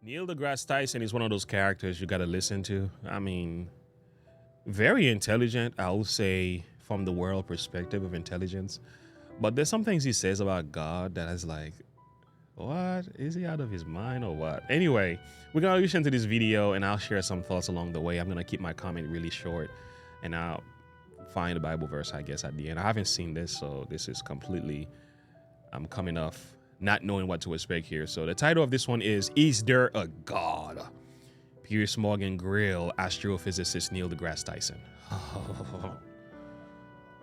Neil deGrasse Tyson is one of those characters you got to listen to. I mean, very intelligent, I would say, from the world perspective of intelligence. But there's some things he says about God that is like, what? Is he out of his mind or what? Anyway, we're going to listen to this video and I'll share some thoughts along the way. I'm going to keep my comment really short and I'll find a Bible verse, I guess, at the end. I haven't seen this, so this is completely, I'm coming off not knowing what to expect here. So the title of this one is There a God? Piers Morgan grill astrophysicist Neil deGrasse Tyson.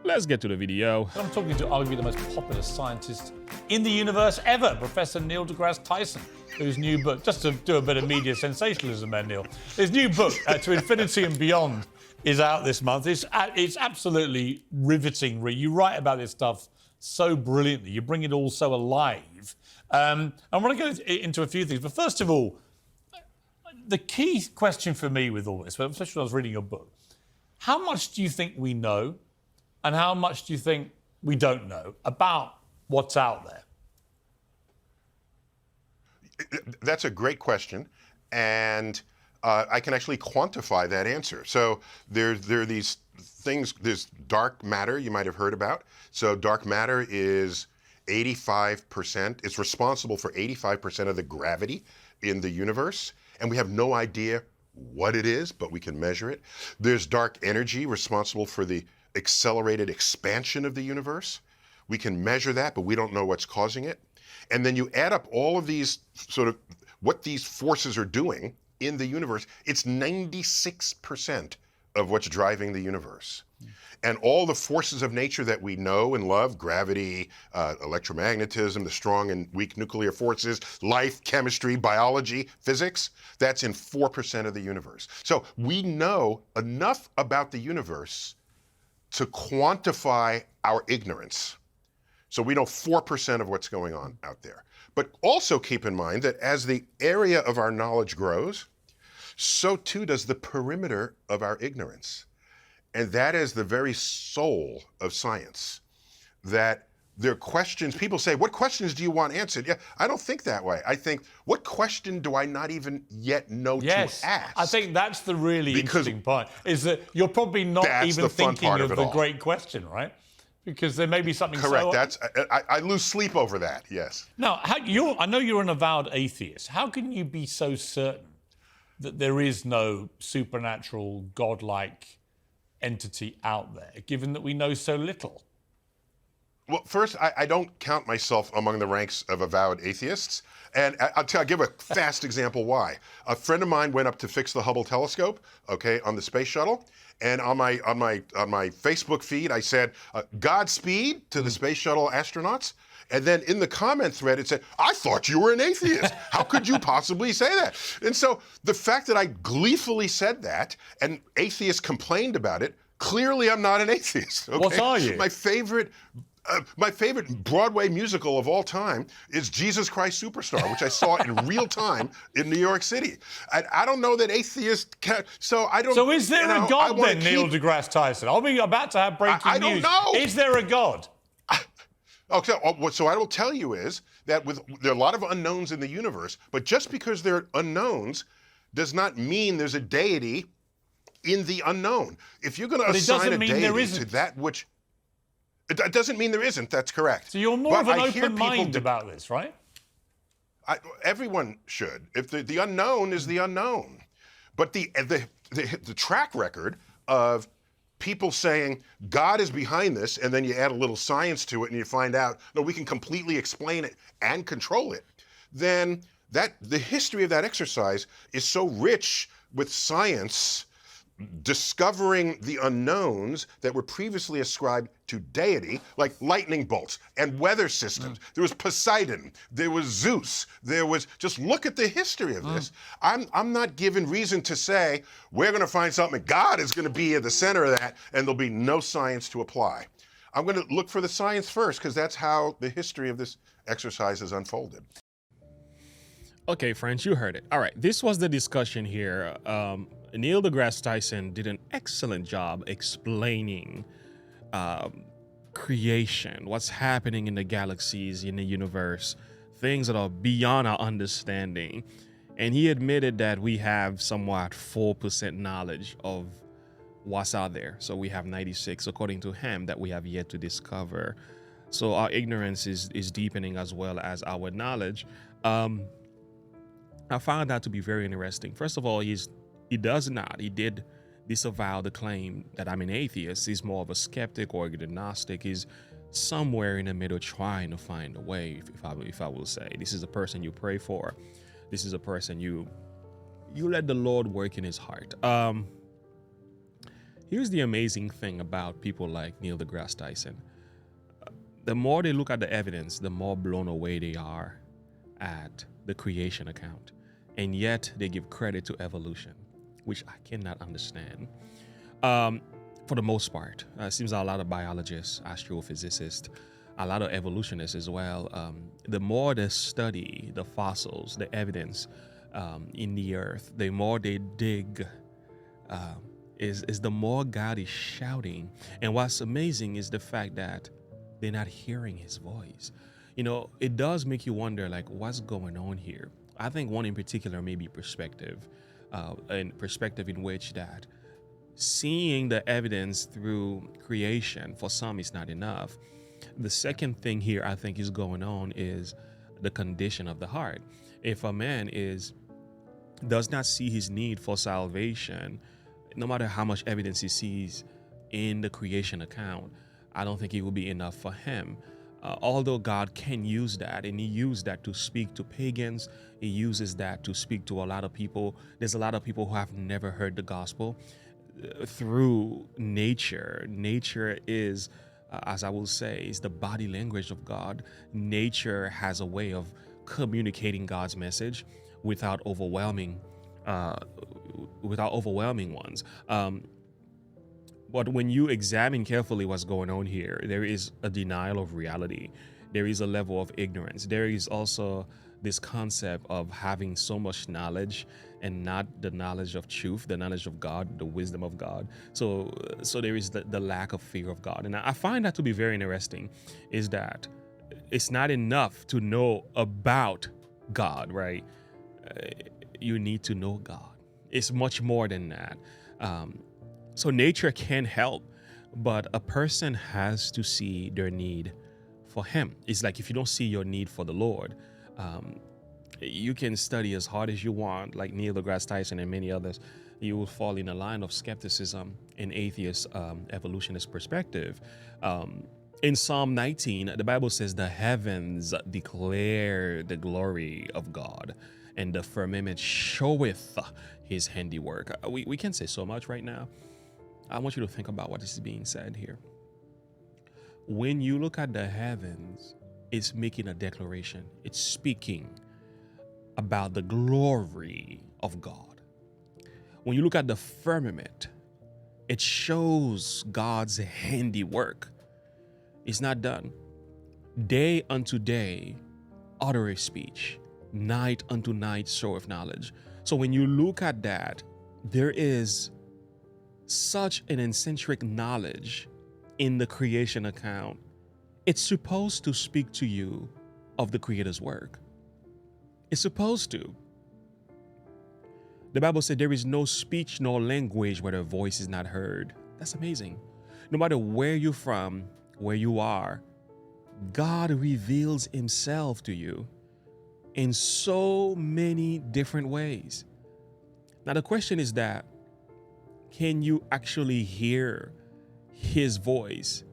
Let's get to the video. I'm talking to arguably the most popular scientist in the universe ever, Professor Neil deGrasse Tyson, whose new book, just to do a bit of media sensationalism there, Neil, his new book, To Infinity and Beyond, is out this month. It's absolutely riveting. You write about this stuff so brilliantly. You bring it all so alive. I want to go into a few things. But first of all, the key question for me with all this, especially when I was reading your book, how much do you think we know and how much do you think we don't know about what's out there? That's a great question. And I can actually quantify that answer. So there are these things, there's dark matter you might have heard about. So dark matter is 85%, it's responsible for 85% of the gravity in the universe. And we have no idea what it is, but we can measure it. There's dark energy responsible for the accelerated expansion of the universe. We can measure that, but we don't know what's causing it. And then you add up all of these sort of what these forces are doing in the universe, it's 96% of what's driving the universe. And all the forces of nature that we know and love, gravity, electromagnetism, the strong and weak nuclear forces, life, chemistry, biology, physics, that's in 4% of the universe. So we know enough about the universe to quantify our ignorance. So we know 4% of what's going on out there. But also keep in mind that as the area of our knowledge grows, so too does the perimeter of our ignorance. And that is the very soul of science. That there are questions, people say, what questions do you want answered? Yeah, I don't think that way. I think, what question do I not even yet know to ask? I think that's the really interesting part, is that you're probably not even thinking of the great question, right? Because there may be something Correct. I lose sleep over that, yes. Now, I know you're an avowed atheist. How can you be so certain that there is no supernatural, godlike entity out there, given that we know so little? Well, first, I don't count myself among the ranks of avowed atheists. And I'll give a fast example why. A friend of mine went up to fix the Hubble telescope, okay, on the space shuttle. And on my Facebook feed, I said, Godspeed to the space shuttle astronauts. And then in the comment thread, it said, I thought you were an atheist. How could you possibly say that? And so the fact that I gleefully said that and atheists complained about it, clearly I'm not an atheist. Okay? What are you? My favorite Broadway musical of all time is Jesus Christ Superstar, which I saw in real time in New York City. I don't know that atheists can, so I don't. So is there a God then, Neil deGrasse Tyson? I'll be about to have breaking news. I don't know. Is there a God? Okay, so I will tell you is that there are a lot of unknowns in the universe, but just because there are unknowns does not mean there's a deity in the unknown. If you're going to assign a deity to that which... It doesn't mean there isn't, that's correct. So you're more of an open mind about this, right? Everyone should. If the unknown is the unknown. But the track record of people saying God is behind this, and then you add a little science to it and you find out, no, we can completely explain it and control it, then the history of that exercise is so rich with science discovering the unknowns that were previously ascribed to deity, like lightning bolts and weather systems. There was Poseidon, there was Zeus, just look at the history of this. I'm not given reason to say, we're gonna find something, God is gonna be at the center of that, and there'll be no science to apply. I'm gonna look for the science first, because that's how the history of this exercise has unfolded. Okay, friends, you heard it. All right, this was the discussion here. Neil deGrasse Tyson did an excellent job explaining creation, what's happening in the galaxies, in the universe, things that are beyond our understanding. And he admitted that we have somewhat 4% knowledge of what's out there. So we have 96, according to him, that we have yet to discover. So our ignorance is deepening as well as our knowledge. I found that to be very interesting. First of all, he did disavow the claim that I'm an atheist. He's more of a skeptic or agnostic. He's somewhere in the middle trying to find a way, if I will say. This is a person you pray for. This is a person you let the Lord work in his heart. Here's the amazing thing about people like Neil deGrasse Tyson. The more they look at the evidence, the more blown away they are at the creation account. And yet they give credit to evolution, which I cannot understand. For the most part, it seems a lot of biologists, astrophysicists, a lot of evolutionists as well. The more they study the fossils, the evidence in the earth, the more they dig, is the more God is shouting. And what's amazing is the fact that they're not hearing his voice. You know, it does make you wonder, like, what's going on here? I think one in particular may be perspective, and perspective in which that seeing the evidence through creation for some is not enough. The second thing here I think is going on is the condition of the heart. If a man does not see his need for salvation, no matter how much evidence he sees in the creation account, I don't think it will be enough for him. Although God can use that, and he used that to speak to pagans, he uses that to speak to a lot of people. There's a lot of people who have never heard the gospel through nature. Nature is, as I will say, is the body language of God. Nature has a way of communicating God's message without overwhelming ones. But when you examine carefully what's going on here, there is a denial of reality. There is a level of ignorance. There is also this concept of having so much knowledge and not the knowledge of truth, the knowledge of God, the wisdom of God. So there is the lack of fear of God. And I find that to be very interesting, is that it's not enough to know about God, right? You need to know God. It's much more than that. So nature can help, but a person has to see their need for him. It's like if you don't see your need for the Lord, you can study as hard as you want, like Neil deGrasse Tyson and many others, you will fall in a line of skepticism and atheist evolutionist perspective. In Psalm 19, the Bible says the heavens declare the glory of God, and the firmament showeth his handiwork. We can say so much right now. I want you to think about what is being said here. When you look at the heavens, it's making a declaration. It's speaking about the glory of God. When you look at the firmament, it shows God's handiwork. It's not done. Day unto day uttereth speech. Night unto night showeth knowledge. So when you look at that, there is such an eccentric knowledge in the creation account. It's supposed to speak to you of the Creator's work. It's supposed to. The Bible said there is no speech nor language where their voice is not heard. That's amazing. No matter where you're from, where you are, God reveals himself to you in so many different ways. Now the question is that, can you actually hear his voice?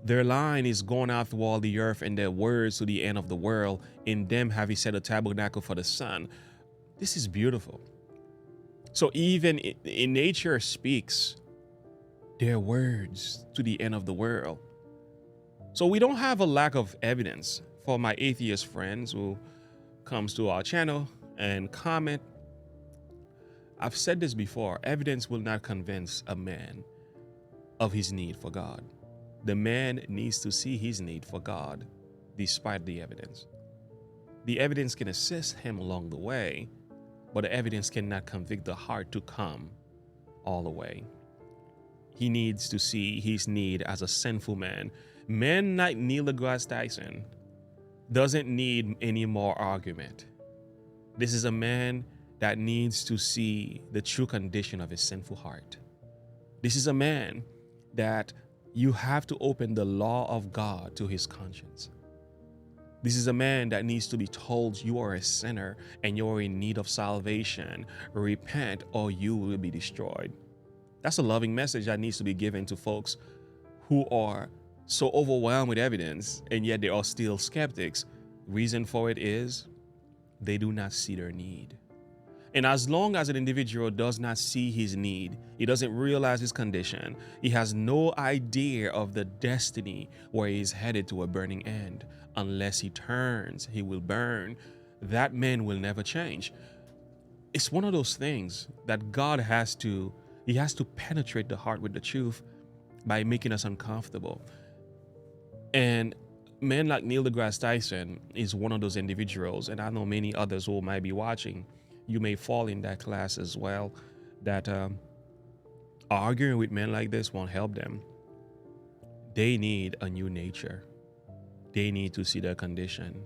Their line is going out through all the earth, and their words to the end of the world. In them have he set a tabernacle for the sun. This is beautiful. So even in nature speaks their words to the end of the world. So we don't have a lack of evidence. For my atheist friends who comes to our channel and comment, I've said this before, evidence will not convince a man of his need for God. The man needs to see his need for God despite the evidence. The evidence can assist him along the way, but the evidence cannot convict the heart to come all the way. He needs to see his need as a sinful man. Men like Neil deGrasse Tyson doesn't need any more argument. This is a man that needs to see the true condition of his sinful heart. This is a man that you have to open the law of God to his conscience. This is a man that needs to be told you are a sinner and you're in need of salvation. Repent or you will be destroyed. That's a loving message that needs to be given to folks who are so overwhelmed with evidence and yet they are still skeptics. Reason for it is they do not see their need. And as long as an individual does not see his need, he doesn't realize his condition, he has no idea of the destiny where he is headed to a burning end. Unless he turns, he will burn. That man will never change. It's one of those things that God has to penetrate the heart with the truth by making us uncomfortable. And men like Neil deGrasse Tyson is one of those individuals, and I know many others who might be watching. You may fall in that class as well, that arguing with men like this won't help them. They need a new nature. They need to see their condition.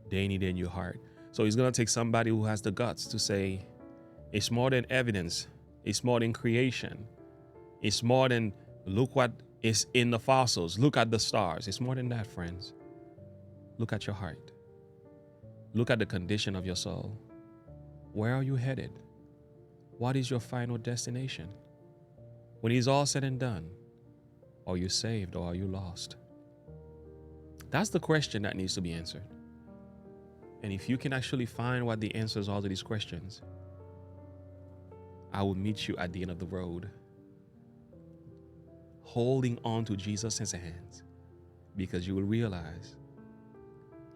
They need a new heart. So it's going to take somebody who has the guts to say, it's more than evidence. It's more than creation. It's more than look what is in the fossils. Look at the stars. It's more than that, friends. Look at your heart. Look at the condition of your soul. Where are you headed? What is your final destination? When it's all said and done, are you saved or are you lost? That's the question that needs to be answered. And if you can actually find what the answers are to these questions, I will meet you at the end of the road, holding on to Jesus' hands, because you will realize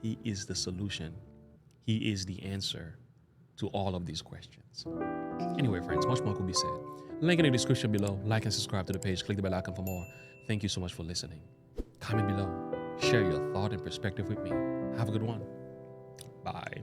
he is the solution. He is the answer to all of these questions. Anyway, friends, much more could be said. Link in the description below. Like and subscribe to the page. Click the bell icon for more. Thank you so much for listening. Comment below. Share your thought and perspective with me. Have a good one. Bye.